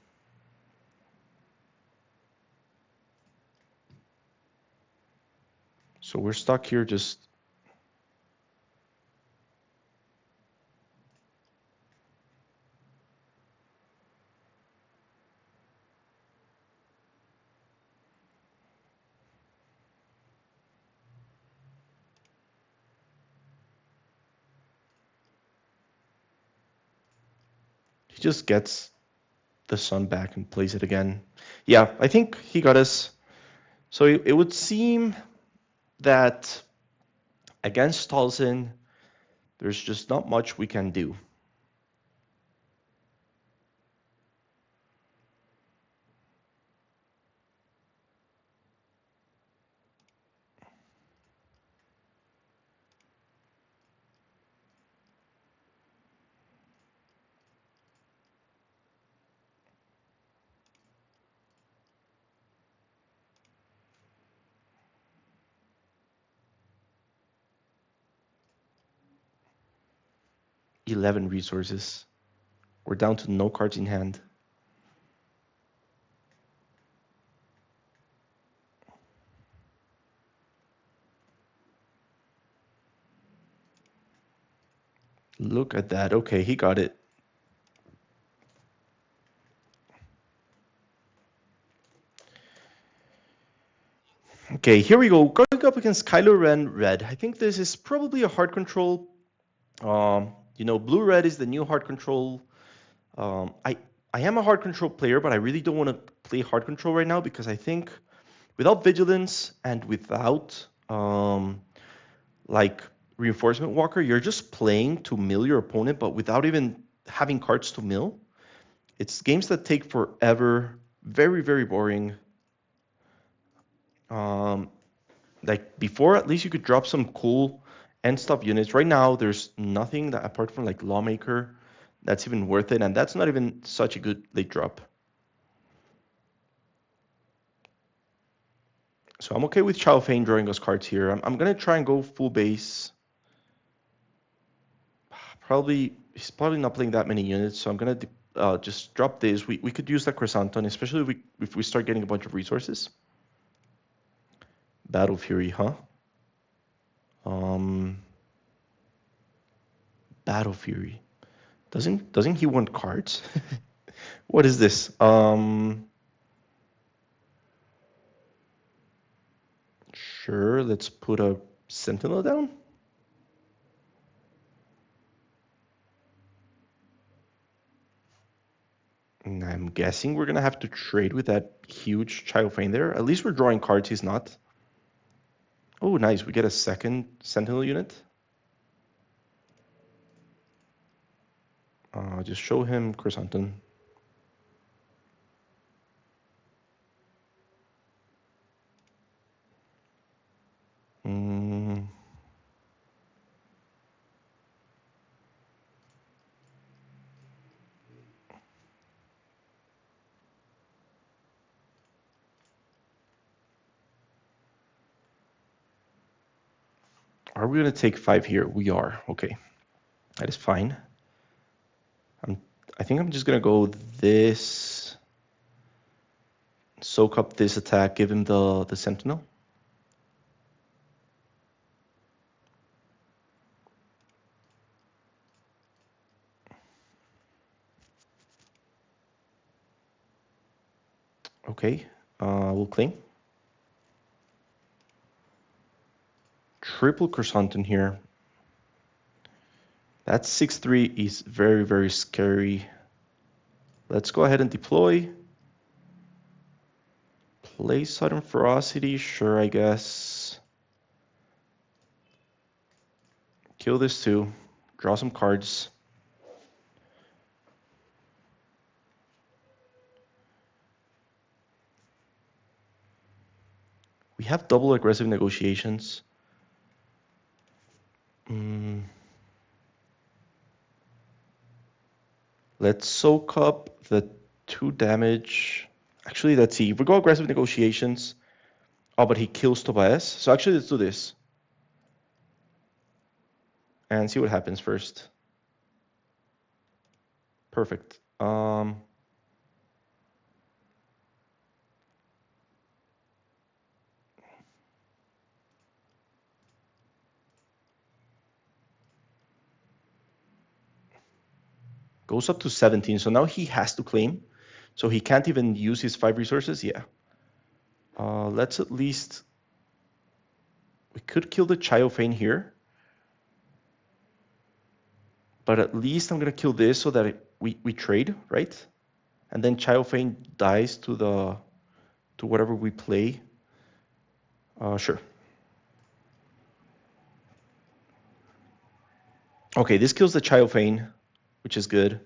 So we're stuck here just... He just gets the sun back and plays it again. Yeah, I think he got us. So it would seem that against Thalassin, there's just not much we can do. $11 resources. We're down to no cards in hand. Look at that. Okay, he got it. Okay, here we go. Going up against Kylo Ren Red. I think this is probably a hard control. Blue-red is the new hard control. I am a hard control player, but I really don't want to play hard control right now because I think without vigilance and without like reinforcement walker, you're just playing to mill your opponent, but without even having cards to mill. It's games that take forever, very, very boring. Like before, at least you could drop some cool end stop units. Right now, there's nothing that apart from like Lawmaker that's even worth it, and that's not even such a good late drop. So I'm okay with Chow Fein drawing us cards here. I'm gonna try and go full base. He's probably not playing that many units, so I'm gonna just drop this. We could use that Chrysanthemum, especially if we start getting a bunch of resources. Battle Fury, huh? Battle Fury. Doesn't he want cards? What is this? Sure, let's put a Sentinel down. And I'm guessing we're gonna have to trade with that huge Chow Fein there. At least we're drawing cards, he's not. Oh, nice, we get a second Sentinel unit. Just show him Chrysanthemum. Are we going to take 5 here? We are. Okay. That is fine. I think I'm just going to go this. Soak up this attack, give him the Sentinel. Okay. We'll claim. Triple Chrysanthemum here. That 6-3 is very, very scary. Let's go ahead and deploy. Play Sudden Ferocity, sure, I guess. Kill this too. Draw some cards. We have double aggressive negotiations. Let's soak up the 2 damage. Actually, let's see. If we go aggressive negotiations. Oh, but he kills Tobias. So actually, let's do this. And see what happens first. Perfect. Goes up to 17. So now he has to claim. So he can't even use his 5 resources. Yeah. Let's at least... We could kill the Chiofane here. But at least I'm going to kill this so that we trade, right? And then Chiofane dies to whatever we play. Sure. Okay, this kills the Chiofane, which is good.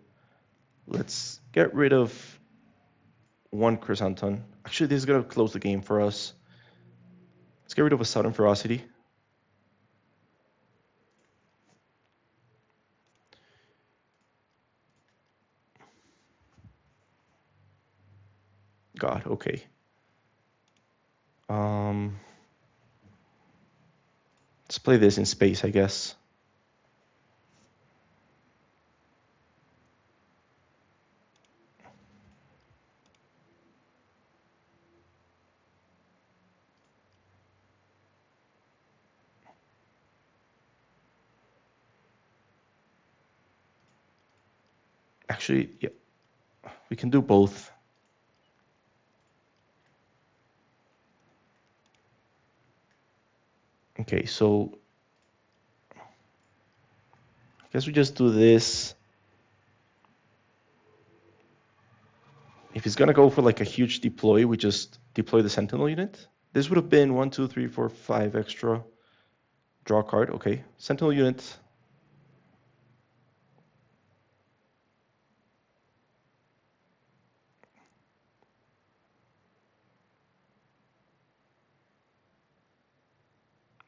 Let's get rid of 1 Chrysanthemum. Actually, this is going to close the game for us. Let's get rid of a Sudden Ferocity. God, okay. Let's play this in space, I guess. Actually, yeah, we can do both. Okay, so I guess we just do this. If he's gonna go for like a huge deploy, we just deploy the Sentinel unit. This would have been 1, 2, 3, 4, 5 extra. Draw a card, okay. Sentinel unit.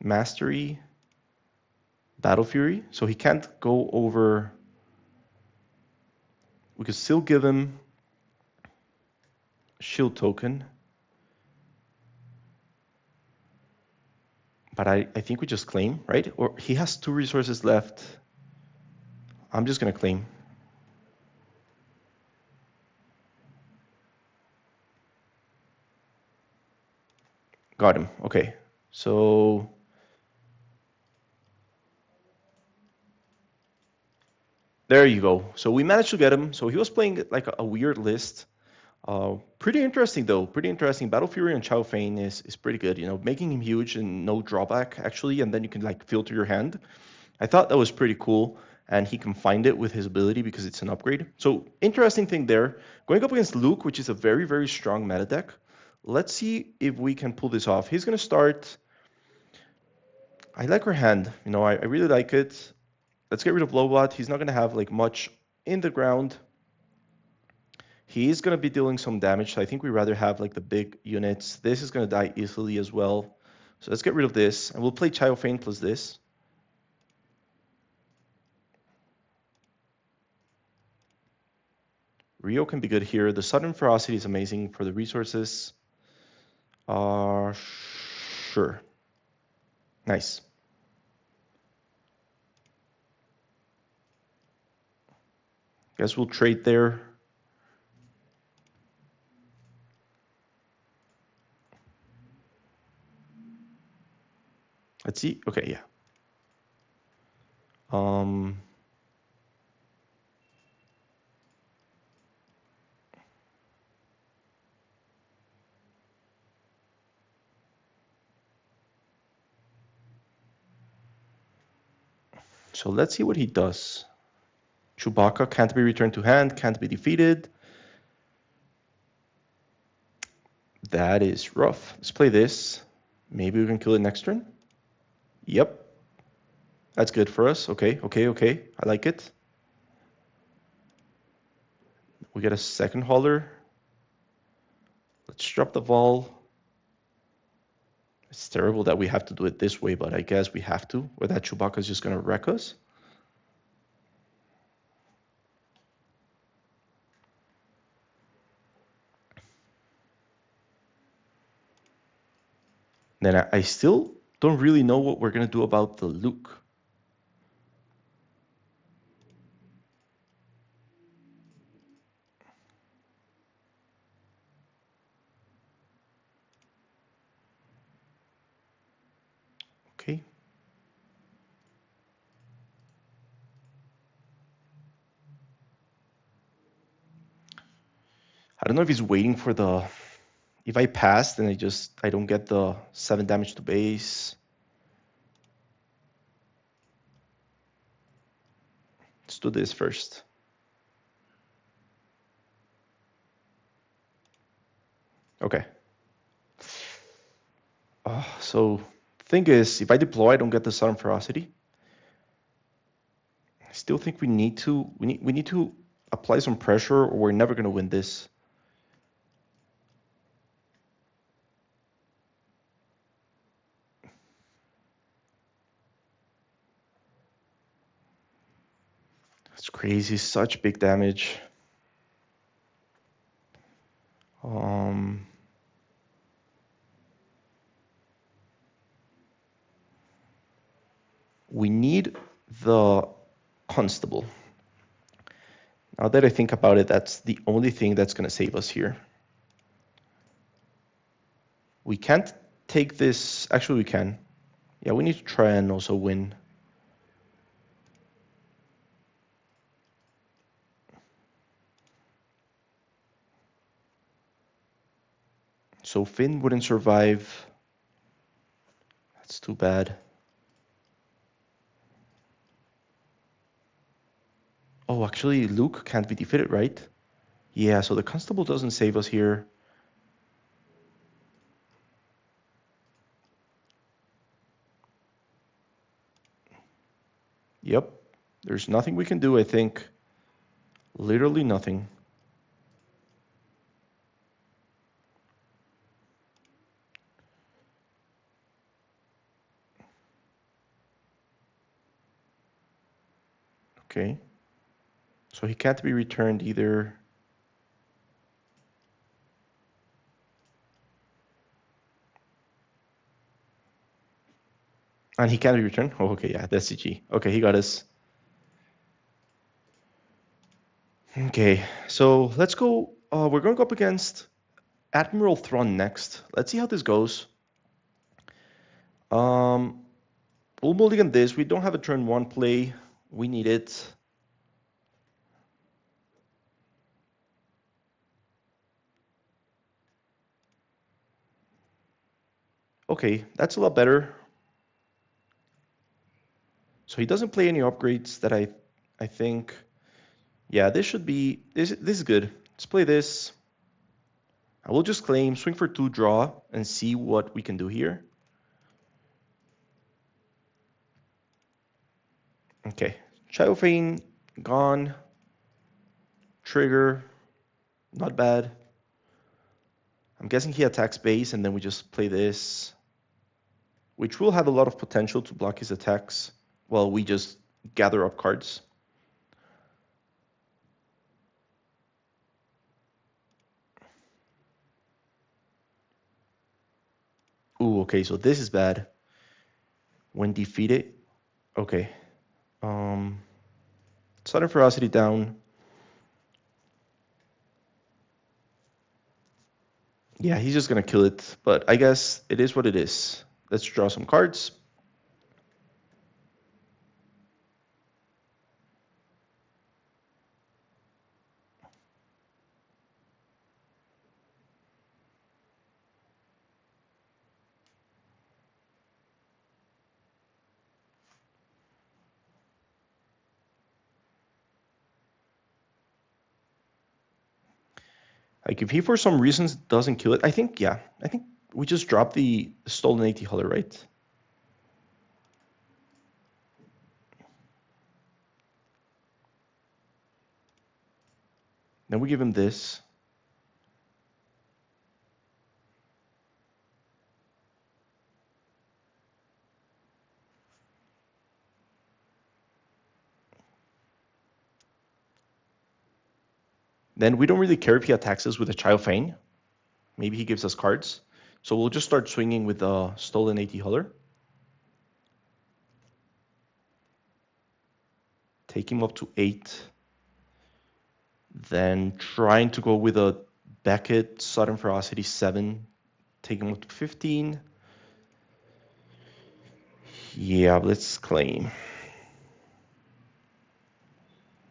Mastery. Battle Fury. So he can't go over. We could still give him a shield token. But I think we just claim, right? Or he has 2 resources left. I'm just gonna claim. Got him. Okay. So there you go. So we managed to get him. So he was playing like a weird list. Pretty interesting though. Pretty interesting. Battle Fury on Chiofane is pretty good. You know, making him huge and no drawback actually, and then you can like filter your hand. I thought that was pretty cool, and he can find it with his ability because it's an upgrade. So interesting thing there. Going up against Luke, which is a very, very strong meta deck. Let's see if we can pull this off. He's going to start... I like her hand. You know, I really like it. Let's get rid of Lobot. He's not going to have like much in the ground. He is going to be dealing some damage, so I think we'd rather have like the big units. This is going to die easily as well. So let's get rid of this, and we'll play Chiofane plus this. Rio can be good here. The Sudden Ferocity is amazing for the resources. Sure. Nice. Guess we'll trade there. Let's see. Okay, yeah. So let's see what he does. Chewbacca can't be returned to hand, can't be defeated. That is rough. Let's play this. Maybe we can kill it next turn. Yep. That's good for us. Okay, okay, okay. I like it. We get a second hauler. Let's drop the Vol. It's terrible that we have to do it this way, but I guess we have to, or that Chewbacca is just going to wreck us. Then I still don't really know what we're going to do about the Luke. Okay. I don't know if he's waiting for the... If I pass, then I don't get the 7 damage to base. Let's do this first. Okay. So thing is, if I deploy, I don't get the sudden ferocity. I still think we need to apply some pressure, or we're never going to win this. It's crazy, such big damage. We need the Constable. Now that I think about it, that's the only thing that's going to save us here. We can't take this. Actually, we can. Yeah, we need to try and also win. So Finn wouldn't survive. That's too bad. Oh, actually, Luke can't be defeated, right? Yeah, so the Constable doesn't save us here. Yep. There's nothing we can do, I think. Literally nothing. Okay. So he can't be returned either. And he can't be returned? Oh, okay, yeah, that's CG. Okay, he got us. Okay, so let's go. We're going to go up against Admiral Thrawn next. Let's see how this goes. We'll mulligan this. We don't have a turn 1 play. We need it. Okay, that's a lot better. So he doesn't play any upgrades that I think. Yeah, this should be this is good. Let's play this. I will just claim, swing for 2, draw, and see what we can do here. Okay, Childfane gone. Trigger, not bad. I'm guessing he attacks base, and then we just play this, which will have a lot of potential to block his attacks while we just gather up cards. Ooh, okay, so this is bad. When defeated, okay. Sudden Ferocity down. Yeah, he's just gonna kill it, but I guess it is what it is. Let's draw some cards. Like if he for some reasons doesn't kill it, I think we just drop the stolen AT Holler, right? Then we give him this. Then we don't really care if he attacks us with a Child Fang. Maybe he gives us cards. So we'll just start swinging with the stolen AT Holler. Take him up to 8. Then trying to go with a Beckett, Sudden Ferocity 7. Take him up to 15. Yeah, let's claim.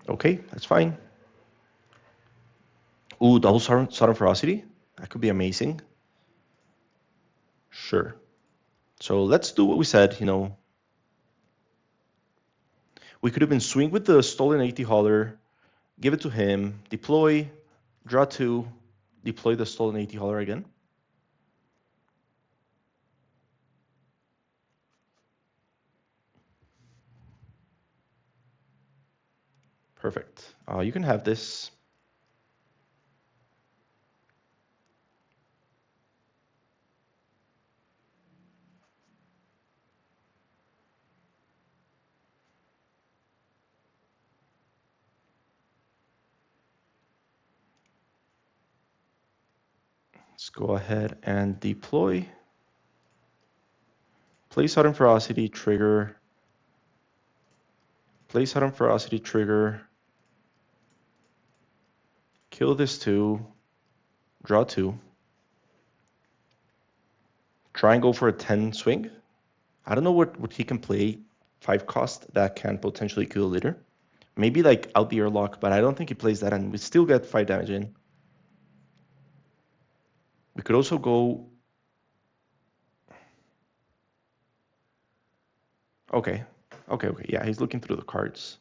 Okay, that's fine. Ooh, double Sudden Ferocity? That could be amazing. Sure. So let's do what we said, We could have been swing with the stolen AT Holler, give it to him, deploy, draw 2, deploy the stolen AT Holler again. Perfect. You can have this. Let's go ahead and deploy. Play Sudden Ferocity, trigger. Play Sudden Ferocity, trigger. Kill this 2. Draw 2. Try and go for a 10 swing. I don't know what he can play 5 cost that can potentially kill a leader. Maybe like out the airlock, but I don't think he plays that, and we still get 5 damage in. We could also go... Okay. Yeah, he's looking through the cards.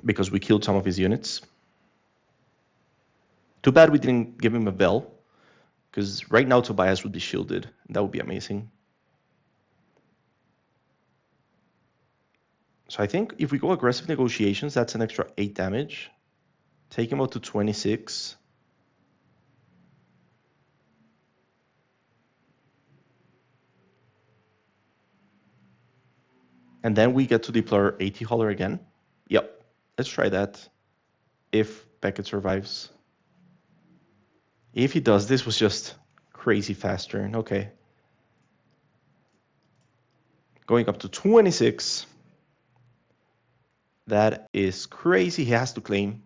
Because we killed some of his units. Too bad we didn't give him a bell. Because right now Tobias would be shielded. That would be amazing. So I think if we go aggressive negotiations, that's an extra 8 damage. Take him out to 26. And then we get to deploy our AT Holler again. Yep, let's try that. If Beckett survives. If he does, this was just crazy fast turn. Okay. Going up to 26. That is crazy. He has to claim.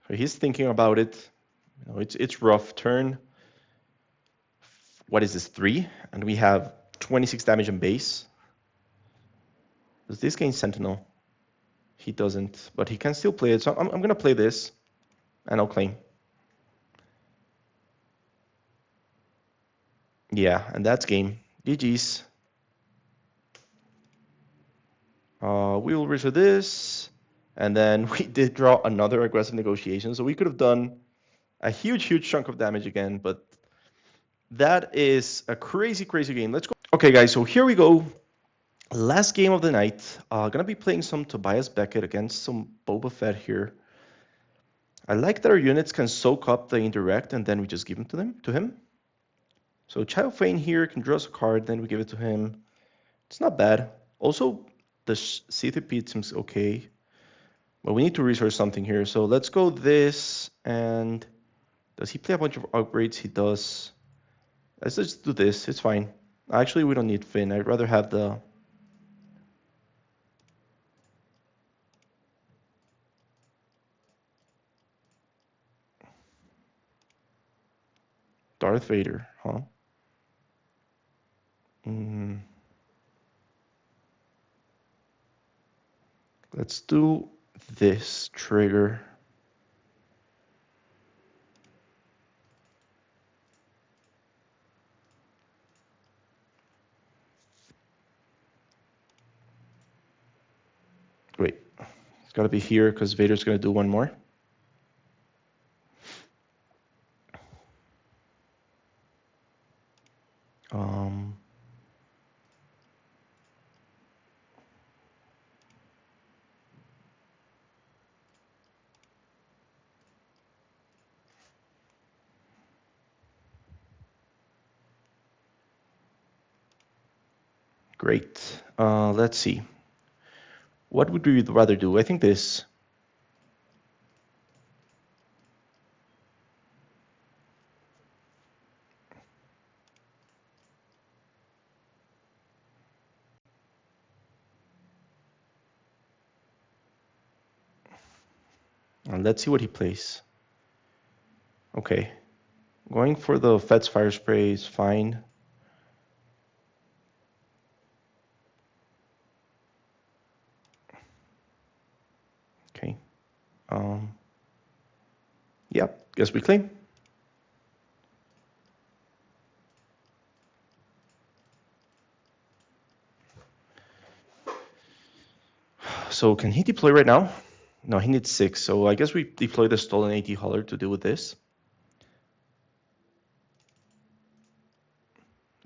So he's thinking about it. It's rough turn. What is this, 3? And we have 26 damage in base. Does this gain Sentinel? He doesn't, but he can still play it. So I'm going to play this, and I'll claim. Yeah, and that's game. GG's. We will reach this, and then we did draw another aggressive negotiation, so we could have done a huge chunk of damage again, but that is a crazy game. Let's go. Okay, guys, so here we go. Last game of the night. Gonna be playing some Tobias Beckett against some Boba Fett here. I like that our units can soak up the indirect, and then we just give them to him. So Child Fane here can draw us a card, then we give it to him. It's not bad. Also, the CTP seems okay. But we need to research something here. So let's go this. And does he play a bunch of upgrades? He does. Let's just do this. It's fine. Actually, we don't need Finn. I'd rather have the... Darth Vader, huh? Let's do this trigger. Wait, it's got to be here because Vader's going to do one more. Great. Let's see. What would we rather do? I think this. And let's see what he plays. Okay. Going for the Fet's Fire Spray is fine. Okay. Yep, guess we claim. So can he deploy right now? No, he needs 6. So I guess we deploy the stolen AT hauler to deal with this.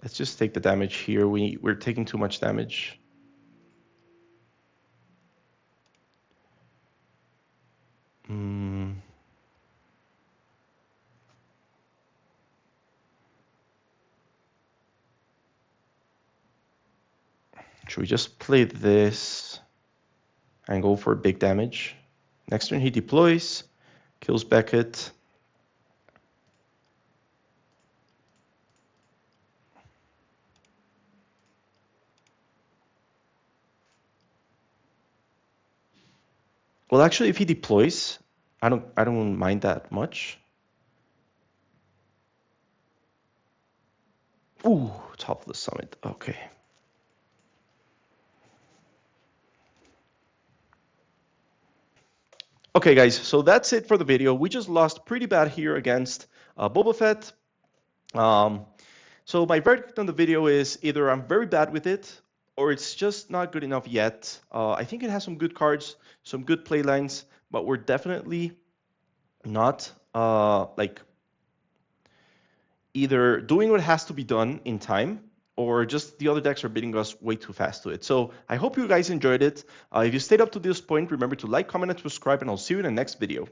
Let's just take the damage here. We're taking too much damage. Should we just play this and go for big damage? Next turn he deploys, kills Beckett. Well, actually, if he deploys, I don't mind that much. Ooh, top of the summit. Okay. Okay, guys, so that's it for the video. We just lost pretty bad here against Boba Fett. So my verdict on the video is either I'm very bad with it, or it's just not good enough yet. I think it has some good cards, some good play lines, but we're definitely not like either doing what has to be done in time, or just the other decks are beating us way too fast to it. So I hope you guys enjoyed it. If you stayed up to this point, remember to like, comment, and subscribe, and I'll see you in the next video.